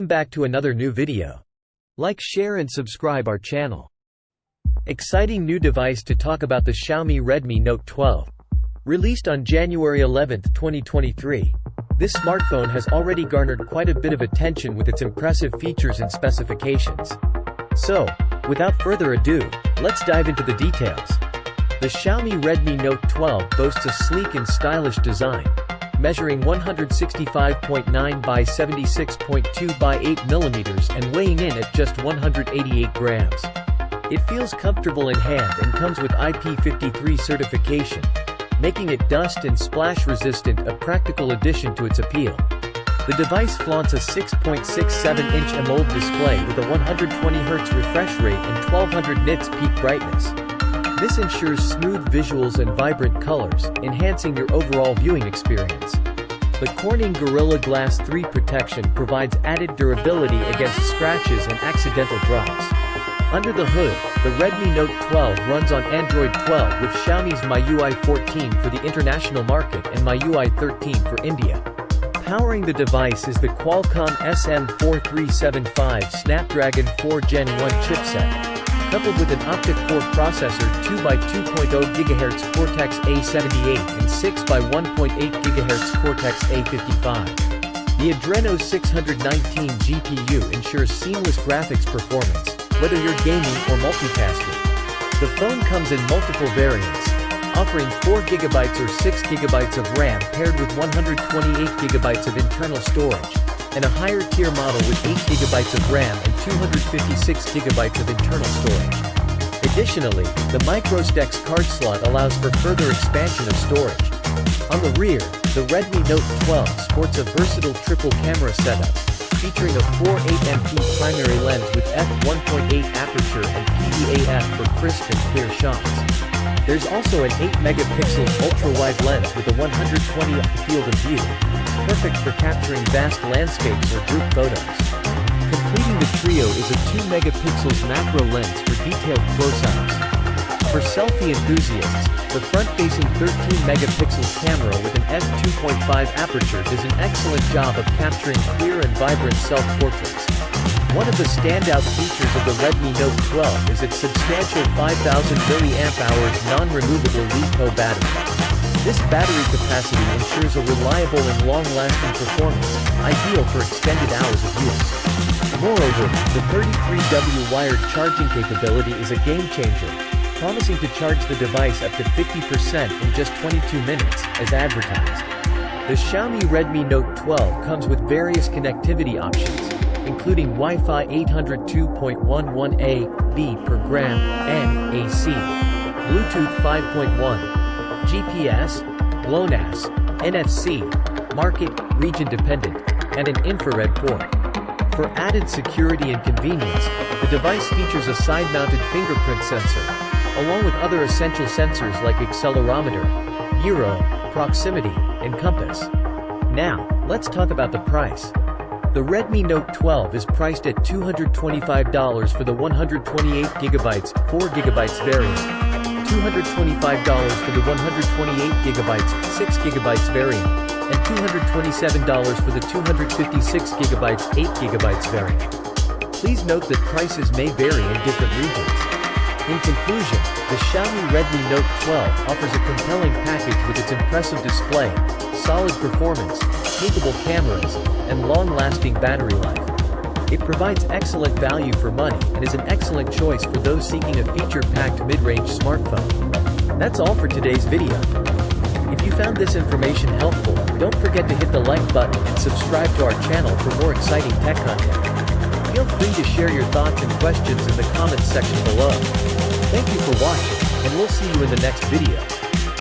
Welcome back to another new video. Like, share and subscribe our channel. Exciting new device to talk about: the Xiaomi Redmi Note 12. Released on January 11, 2023. This smartphone has already garnered quite a bit of attention with its impressive features and specifications. So, without further ado, let's dive into the details. The Xiaomi Redmi Note 12 boasts a sleek and stylish design, measuring 165.9 by 76.2 by 8 mm and weighing in at just 188 grams. It feels comfortable in hand and comes with IP53 certification, making it dust and splash resistant, a practical addition to its appeal. The device flaunts a 6.67-inch AMOLED display with a 120Hz refresh rate and 1200 nits peak brightness. This ensures smooth visuals and vibrant colors, enhancing your overall viewing experience. The Corning Gorilla Glass 3 protection provides added durability against scratches and accidental drops. Under the hood, the Redmi Note 12 runs on Android 12 with Xiaomi's MIUI 14 for the international market and MIUI 13 for India. Powering the device is the Qualcomm SM4375 Snapdragon 4 Gen 1 chipset, coupled with an octa-core processor, 2x2.0 GHz Cortex-A78 and 6x1.8 GHz Cortex-A55. The Adreno 619 GPU ensures seamless graphics performance, whether you're gaming or multitasking. The phone comes in multiple variants, offering 4GB or 6GB of RAM paired with 128GB of internal storage, and a higher tier model with 8GB of RAM and 256GB of internal storage. Additionally, the microSD card slot allows for further expansion of storage. On the rear, the Redmi Note 12 sports a versatile triple camera setup, featuring a 4.8MP primary lens with f1.8 aperture and PDAF for crisp and clear shots. There's also an 8-megapixel ultra-wide lens with a 120 field of view, perfect for capturing vast landscapes or group photos. Completing the trio is a 2-megapixel macro lens for detailed close-ups. For selfie enthusiasts, the front-facing 13-megapixel camera with an f2.5 aperture does an excellent job of capturing clear and vibrant self-portraits. One of the standout features of the Redmi Note 12 is its substantial 5000 mAh non-removable LiPo battery. This battery capacity ensures a reliable and long-lasting performance, ideal for extended hours of use. Moreover, the 33W wired charging capability is a game-changer, promising to charge the device up to 50% in just 22 minutes, as advertised. The Xiaomi Redmi Note 12 comes with various connectivity options, including Wi-Fi 802.11a, B per gram, N, AC, Bluetooth 5.1, GPS, GLONASS, NFC, market, region dependent, and an infrared port. For added security and convenience, the device features a side-mounted fingerprint sensor, along with other essential sensors like accelerometer, gyro, proximity, and compass. Now, let's talk about the price. The Redmi Note 12 is priced at $225 for the 128GB, 4GB variant, $225 for the 128GB, 6GB variant, and $227 for the 256GB, 8GB variant. Please note that prices may vary in different regions. In conclusion, the Xiaomi Redmi Note 12 offers a compelling package with its impressive display, solid performance, capable cameras, and long-lasting battery life. It provides excellent value for money and is an excellent choice for those seeking a feature-packed mid-range smartphone. That's all for today's video. If you found this information helpful, don't forget to hit the like button and subscribe to our channel for more exciting tech content. Feel free to share your thoughts and questions in the comments section below. Thank you for watching, and we'll see you in the next video.